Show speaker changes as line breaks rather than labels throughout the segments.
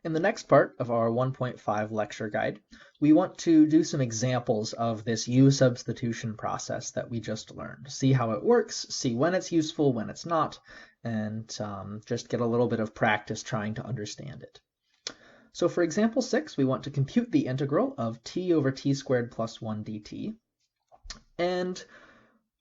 In the next part of our 1.5 lecture guide, we want to do some examples of this u-substitution process that we just learned. See how it works, see when it's useful, when it's not, and just get a little bit of practice trying to understand it. So for example 6, we want to compute the integral of t over t squared plus 1 dt. And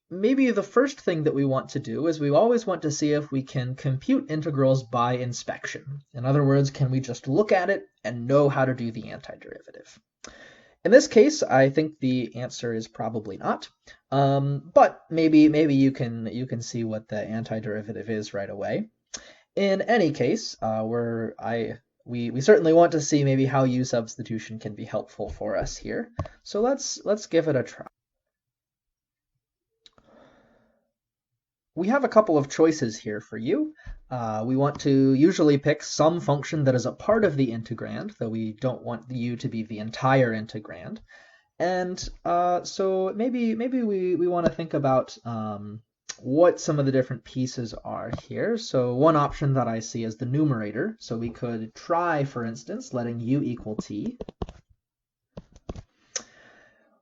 maybe the first thing that we want to do is we always want to see if we can compute integrals by inspection. In other words, can we just look at it and know how to do the antiderivative? In this case, I think the answer is probably not, but maybe you can see what the antiderivative is right away. In any case, we certainly want to see maybe how u-substitution can be helpful for us here. So let's give it a try. We have a couple of choices here for you. We want to usually pick some function that is a part of the integrand, though we don't want the u to be the entire integrand. And so maybe we want to think about what some of the different pieces are here. So one option that I see is the numerator. So we could try, for instance, letting u equal t.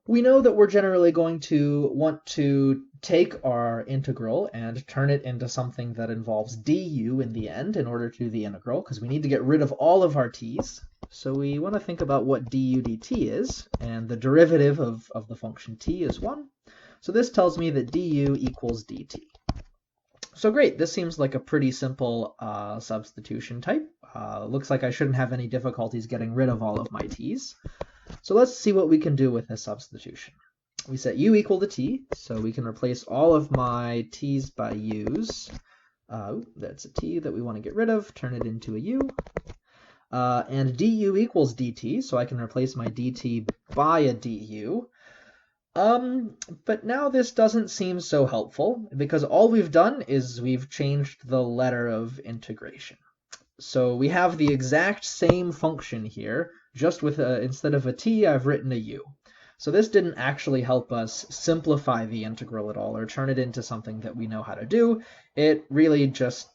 We know that we're generally going to want to take our integral and turn it into something that involves du in the end in order to do the integral, because we need to get rid of all of our t's. So we want to think about what du dt is, and the derivative of the function t is 1. So this tells me that du equals dt. So great, this seems like a pretty simple substitution type. Looks like I shouldn't have any difficulties getting rid of all of my t's. So let's see what we can do with this substitution. We set u equal to t, so we can replace all of my t's by u's. That's a t that we want to get rid of, turn it into a u. And du equals dt, so I can replace my dt by a du. But now this doesn't seem so helpful, because all we've done is we've changed the letter of integration. So we have the exact same function here, just with instead of a t, I've written a u. So this didn't actually help us simplify the integral at all, or turn it into something that we know how to do. It really just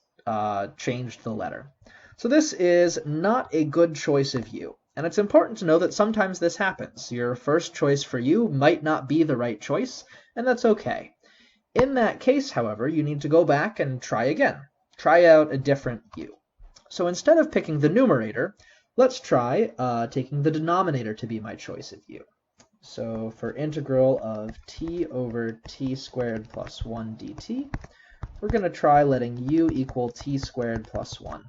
changed the letter. So this is not a good choice of u. And it's important to know that sometimes this happens. Your first choice for u might not be the right choice, and that's okay. In that case, however, you need to go back and try again. Try out a different u. So instead of picking the numerator, let's try taking the denominator to be my choice of u. So for integral of t over t squared plus 1 dt, we're going to try letting u equal t squared plus 1.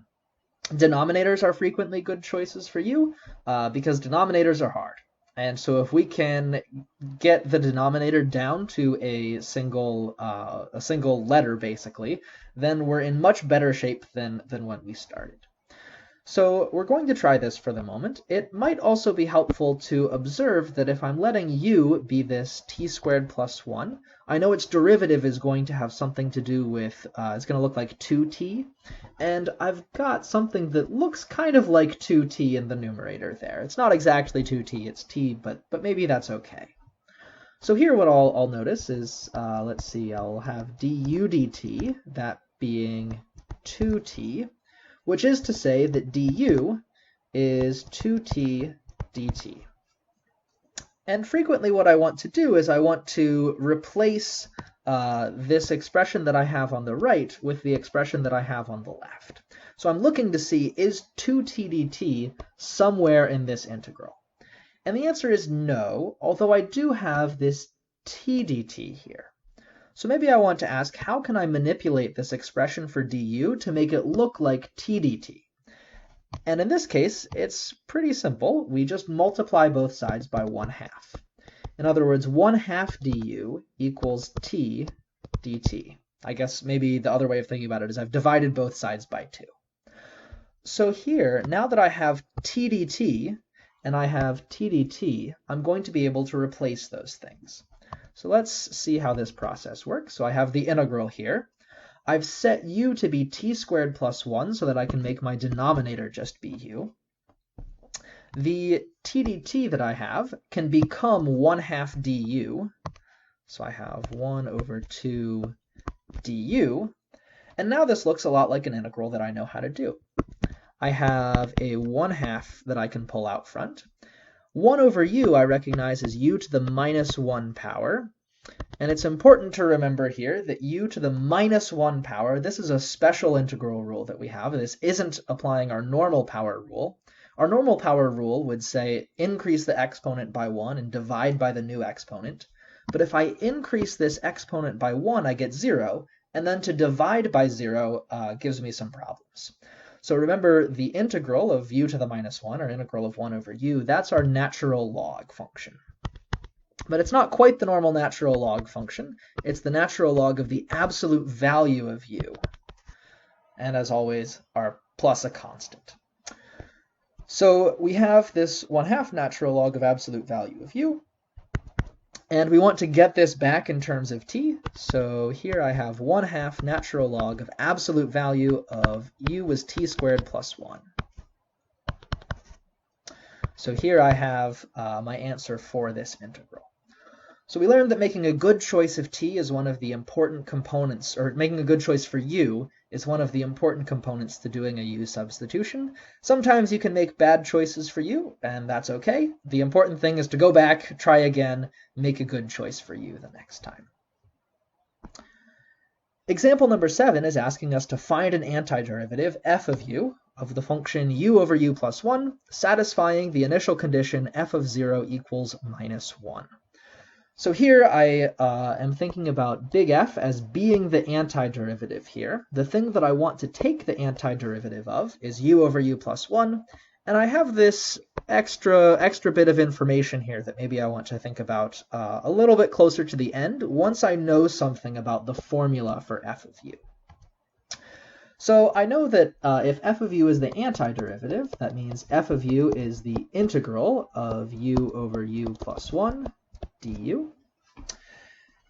Denominators are frequently good choices for u because denominators are hard. And so if we can get the denominator down to a single letter, basically, then we're in much better shape than when we started. So we're going to try this for the moment. It might also be helpful to observe that if I'm letting u be this t squared plus 1, I know its derivative is going to have something to do with, it's going to look like 2t, and I've got something that looks kind of like 2t in the numerator there. It's not exactly 2t, it's t, but maybe that's okay. So here what I'll notice is, let's see, I'll have du dt, that being 2t, which is to say that du is 2t dt. And frequently what I want to do is I want to replace this expression that I have on the right with the expression that I have on the left. So I'm looking to see, is 2t dt somewhere in this integral? And the answer is no, although I do have this t dt here. So maybe I want to ask, how can I manipulate this expression for du to make it look like t dt? And in this case, it's pretty simple. We just multiply both sides by 1/2. In other words, 1/2 du equals t dt. I guess maybe the other way of thinking about it is I've divided both sides by 2. So here, now that I have t dt and I have t dt, I'm going to be able to replace those things. So let's see how this process works. So I have the integral here. I've set u to be t squared plus 1 so that I can make my denominator just be u. The t dt that I have can become 1/2 du. So I have 1 over 2 du. And now this looks a lot like an integral that I know how to do. I have a 1/2 that I can pull out front. 1 over u I recognize as u to the minus 1 power. And it's important to remember here that u to the minus 1 power, this is a special integral rule that we have. This isn't applying our normal power rule. Our normal power rule would say increase the exponent by 1 and divide by the new exponent. But if I increase this exponent by 1, I get 0. And then to divide by 0 gives me some problems. So remember, the integral of u to the minus 1, or integral of 1 over u, that's our natural log function. But it's not quite the normal natural log function. It's the natural log of the absolute value of u. And as always, our plus a constant. So we have this 1/2 natural log of absolute value of u. And we want to get this back in terms of t. So here I have 1/2 natural log of absolute value of u was t squared plus 1. So here I have my answer for this integral. So we learned that making a good choice of t is one of the important components, or making a good choice for u is one of the important components to doing a u substitution. Sometimes you can make bad choices for u, and that's okay. The important thing is to go back, try again, make a good choice for u the next time. Example number 7 is asking us to find an antiderivative f of u of the function u over u plus 1, satisfying the initial condition f of 0 equals minus 1. So here I am thinking about big F as being the antiderivative here. The thing that I want to take the antiderivative of is u over u plus 1, and I have this extra bit of information here that maybe I want to think about a little bit closer to the end once I know something about the formula for f of u. So I know that if f of u is the antiderivative, that means f of u is the integral of u over u plus 1 du.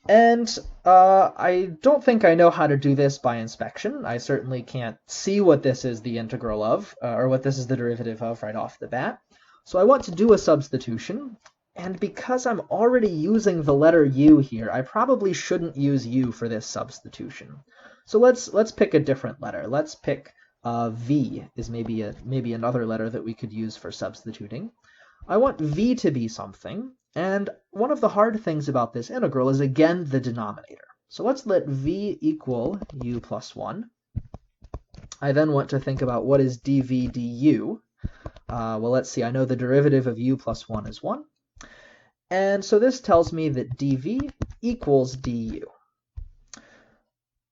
And I don't think I know how to do this by inspection. I certainly can't see what this is the integral of, or what this is the derivative of right off the bat. So I want to do a substitution, and because I'm already using the letter u here, I probably shouldn't use u for this substitution. So let's pick a different letter. Let's pick v is maybe another letter that we could use for substituting. I want v to be something. And one of the hard things about this integral is, again, the denominator. So let's let v equal u plus 1. I then want to think about what is dv du. Well, let's see. I know the derivative of u plus 1 is 1. And so this tells me that dv equals du.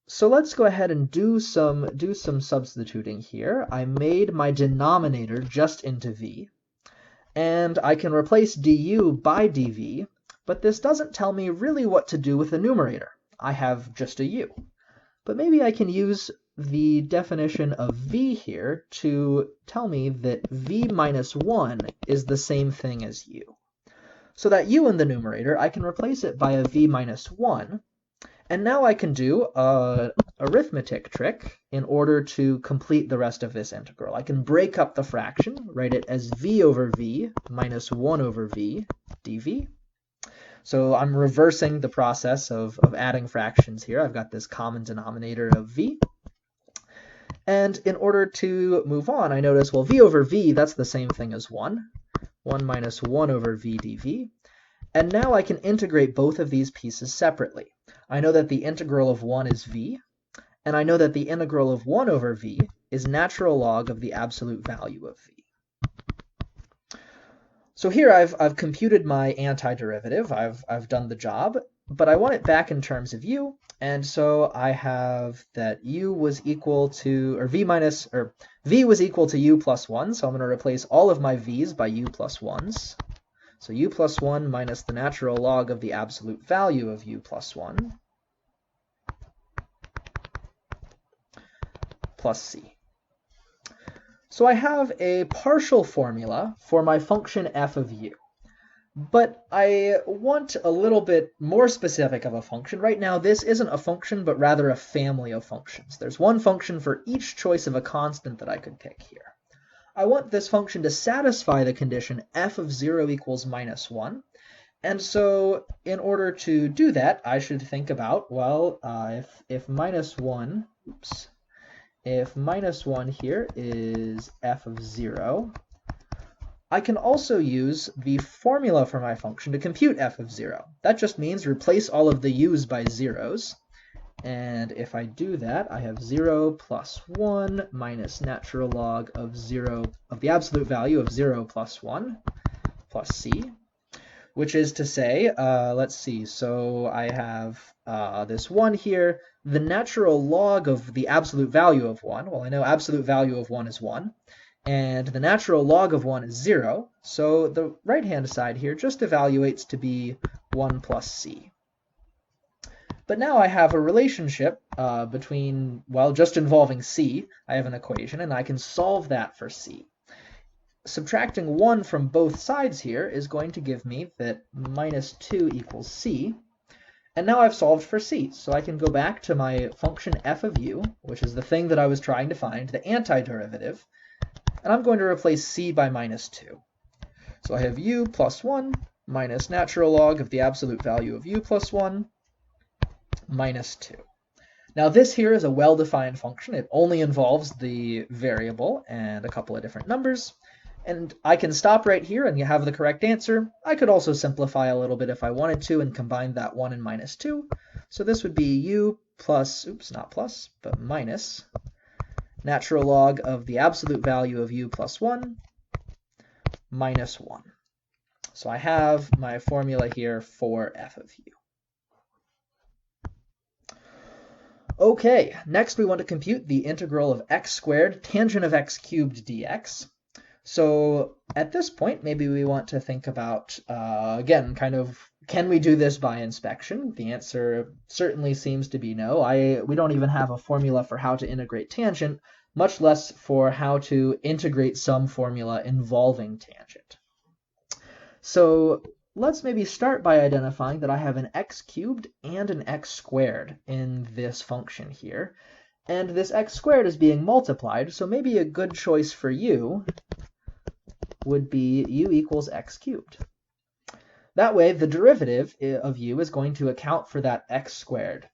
So let's go ahead and do some substituting here. I made my denominator just into v. And I can replace du by dv, but this doesn't tell me really what to do with the numerator. I have just a u. But maybe I can use the definition of v here to tell me that v minus 1 is the same thing as u. So that u in the numerator, I can replace it by a v minus 1. And now I can do an arithmetic trick in order to complete the rest of this integral. I can break up the fraction, write it as v over v minus 1 over v dv. So I'm reversing the process of adding fractions here. I've got this common denominator of v. And in order to move on, I notice, well, v over v, that's the same thing as 1. 1 minus 1 over v dv. And now I can integrate both of these pieces separately. I know that the integral of 1 is v, and I know that the integral of 1 over v is natural log of the absolute value of v. So here I've computed my antiderivative. I've done the job, but I want it back in terms of u, and so I have that u was equal to, or v was equal to u plus 1, so I'm going to replace all of my v's by u plus 1's. So u plus 1 minus the natural log of the absolute value of u plus 1 plus c. So I have a partial formula for my function f of u. But I want a little bit more specific of a function. Right now, this isn't a function, but rather a family of functions. There's one function for each choice of a constant that I could pick here. I want this function to satisfy the condition f of 0 equals minus 1. And so in order to do that, I should think about, well, if minus 1 if minus 1 here is f of 0, I can also use the formula for my function to compute f of 0. That just means replace all of the u's by zeros. And if I do that, I have 0 plus 1 minus natural log of 0 of the absolute value of 0 plus 1 plus c, which is to say, let's see, so I have this 1 here. The natural log of the absolute value of 1, well, I know absolute value of 1 is 1, and the natural log of 1 is 0, so the right-hand side here just evaluates to be 1 plus c. But now I have a relationship between, well, just involving c. I have an equation, and I can solve that for c. Subtracting 1 from both sides here is going to give me that minus 2 equals c. And now I've solved for c, so I can go back to my function f of u, which is the thing that I was trying to find, the antiderivative, and I'm going to replace c by minus 2. So I have u plus 1 minus natural log of the absolute value of u plus 1 minus 2. Now this here is a well-defined function. It only involves the variable and a couple of different numbers. And I can stop right here and you have the correct answer. I could also simplify a little bit if I wanted to and combine that 1 and minus 2. So this would be u plus, oops, not plus, but minus natural log of the absolute value of u plus 1 minus 1. So I have my formula here for f of u. Okay, next we want to compute the integral of x squared tangent of x cubed dx. So at this point, maybe we want to think about, again, kind of, can we do this by inspection? The answer certainly seems to be no. We don't even have a formula for how to integrate tangent, much less for how to integrate some formula involving tangent. So let's maybe start by identifying that I have an x cubed and an x squared in this function here. And this x squared is being multiplied, so maybe a good choice for u would be u equals x cubed. That way, the derivative of u is going to account for that x squared.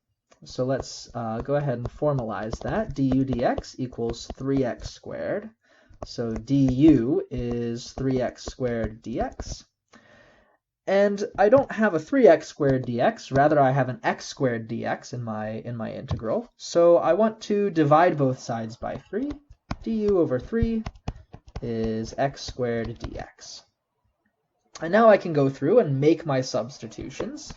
So let's go ahead and formalize that. Du dx equals 3x squared. So du is 3x squared dx. And I don't have a 3x squared dx, rather I have an x squared dx in my integral. So I want to divide both sides by 3. Du over 3 is x squared dx. And now I can go through and make my substitutions.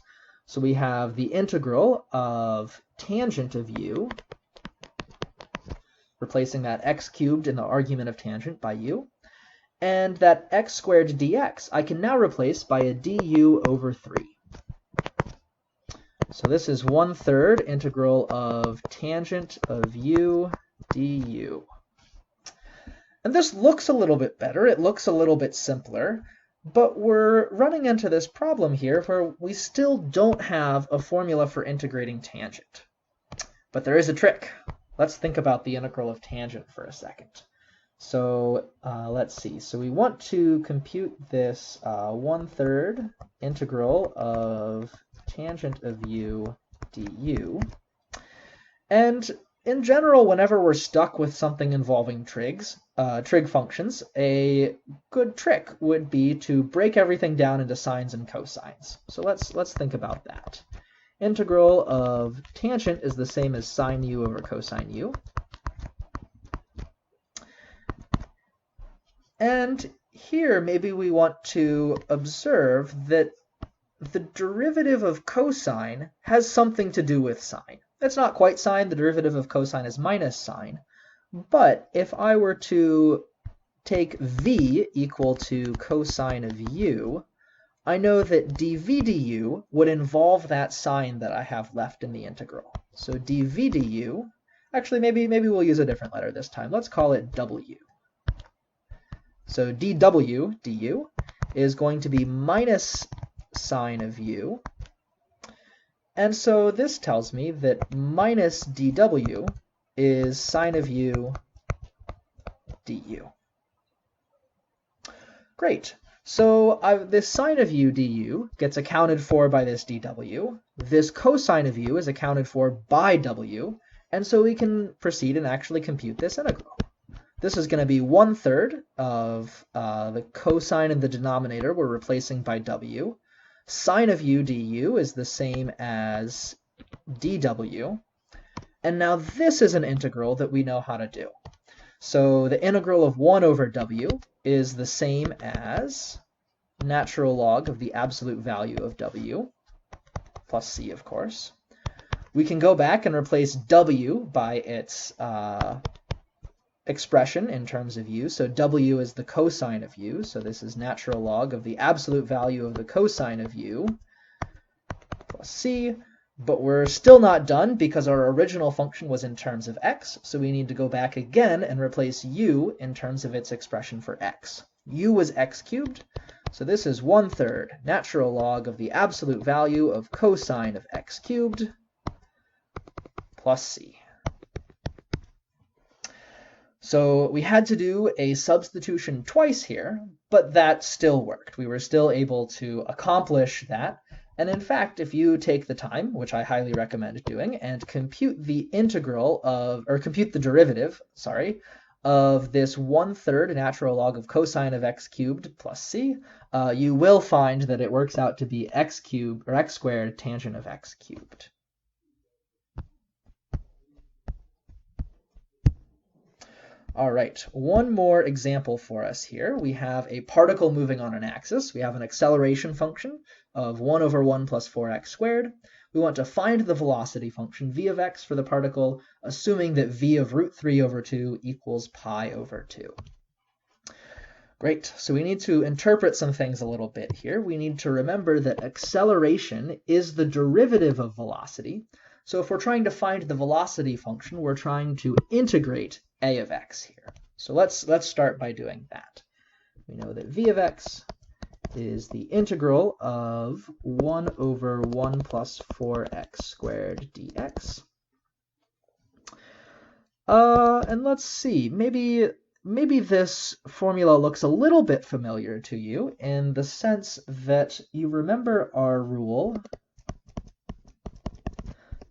So we have the integral of tangent of u, replacing that x cubed in the argument of tangent by u. And that x squared dx I can now replace by a du over 3. So this is 1/3 integral of tangent of u du. And this looks a little bit better, it looks a little bit simpler, but we're running into this problem here where we still don't have a formula for integrating tangent. But there is a trick. Let's think about the integral of tangent for a second. So let's see. So we want to compute this 1/3 integral of tangent of u du. And in general, whenever we're stuck with something involving trig functions, a good trick would be to break everything down into sines and cosines. So let's think about that. Integral of tangent is the same as sine u over cosine u. And here, maybe we want to observe that the derivative of cosine has something to do with sine. It's not quite sine, the derivative of cosine is minus sine. But if I were to take v equal to cosine of u, I know that dv du would involve that sign that I have left in the integral. So dv du, actually maybe we'll use a different letter this time. Let's call it w. So dw du is going to be minus sine of u. And so this tells me that minus dw is sine of u du. Great. So this sine of u du gets accounted for by this dw. This cosine of u is accounted for by w. And so we can proceed and actually compute this integral. This is going to be 1/3 of the cosine in the denominator we're replacing by w. Sine of u du is the same as dw. And now this is an integral that we know how to do. So the integral of 1 over w is the same as natural log of the absolute value of w, plus c, of course. We can go back and replace w by its expression in terms of u. So w is the cosine of u. So this is natural log of the absolute value of the cosine of u plus c. But we're still not done because our original function was in terms of x. So we need to go back again and replace u in terms of its expression for x. U was x cubed. So this is 1/3 natural log of the absolute value of cosine of x cubed plus c. So we had to do a substitution twice here, but that still worked. We were still able to accomplish that. And in fact, if you take the time, which I highly recommend doing, and compute the integral of, or compute the derivative, sorry, of this 1/3 natural log of cosine of x cubed plus c, you will find that it works out to be x cubed, or x squared tangent of x cubed. All right, one more example for us here. We have a particle moving on an axis. We have an acceleration function of 1 over 1 plus 4x squared. We want to find the velocity function v of x for the particle, assuming that v of root 3 over 2 equals pi over 2. Great, so we need to interpret some things a little bit here. We need to remember that acceleration is the derivative of velocity. So if we're trying to find the velocity function, we're trying to integrate a of x here. So let's start by doing that. We know that v of x is the integral of 1 over 1 plus 4x squared dx. And let's see, maybe this formula looks a little bit familiar to you in the sense that you remember our rule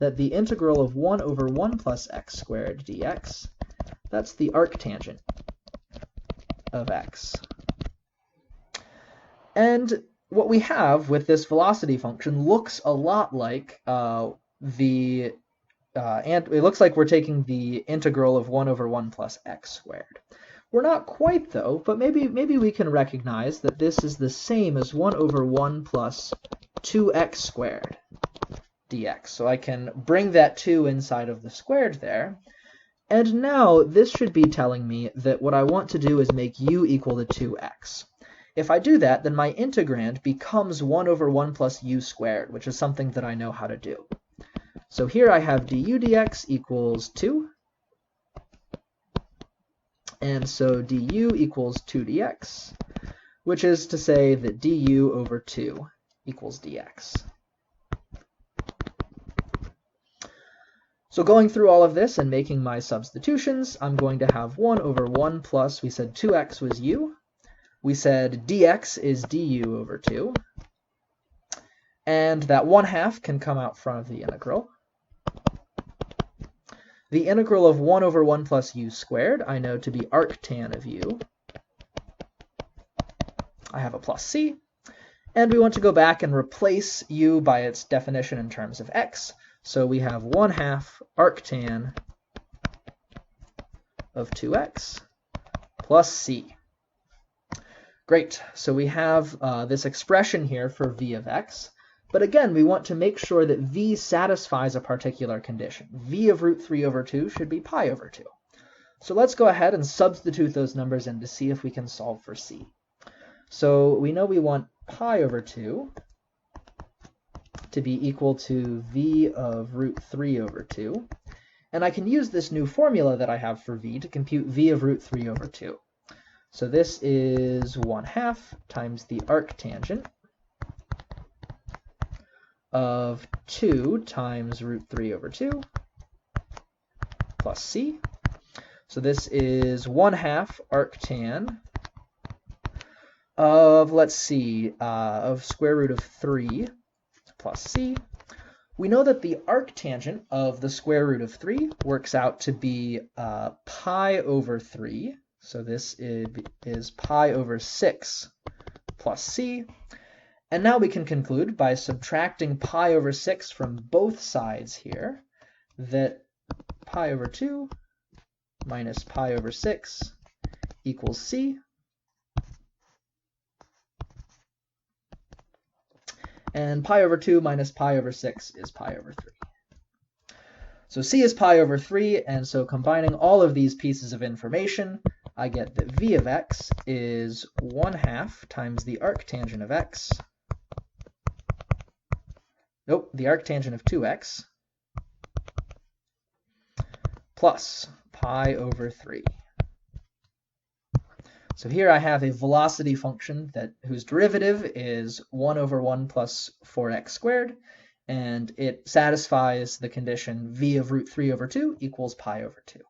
that the integral of 1 over 1 plus x squared dx, that's the arctangent of x. And what we have with this velocity function looks a lot like and it looks like we're taking the integral of 1 over 1 plus x squared. We're not quite though, but maybe we can recognize that this is the same as 1 over 1 plus 2x squared dx. So I can bring that 2 inside of the squared there. And now this should be telling me that what I want to do is make u equal to 2x. If I do that, then my integrand becomes 1 over 1 plus u squared, which is something that I know how to do. So here I have du dx equals 2. And so du equals 2 dx, which is to say that du over 2 equals dx. So going through all of this and making my substitutions, I'm going to have 1 over 1 plus, we said 2x was u. We said dx is du over 2. And that 1/2 can come out front of the integral. The integral of 1 over 1 plus u squared, I know to be arctan of u. I have a plus c. And we want to go back and replace u by its definition in terms of x. So we have 1/2 arctan of 2x plus c. Great, so we have this expression here for v of x. But again, we want to make sure that v satisfies a particular condition. v of root 3 over 2 should be pi over 2. So let's go ahead and substitute those numbers in to see if we can solve for c. So we know we want pi over 2 to be equal to v of root 3 over 2. And I can use this new formula that I have for v to compute v of root 3 over 2. So this is 1/2 times the arctangent of 2 times root 3 over 2 plus c. So this is 1/2 arctan of, let's see, of square root of 3 plus c. We know that the arctangent of the square root of 3 works out to be pi over 3. So this is pi over 6 plus c. And now we can conclude by subtracting pi over 6 from both sides here that pi over 2 minus pi over 6 equals c. And pi over 2 minus pi over 6 is pi over 3. So c is pi over 3, and so combining all of these pieces of information, I get that v of x is 1/2 times the arctangent of x, the arctangent of 2x, plus pi over 3. So here I have a velocity function whose derivative is 1 over 1 plus 4x squared, and it satisfies the condition v of root 3 over 2 equals pi over 2.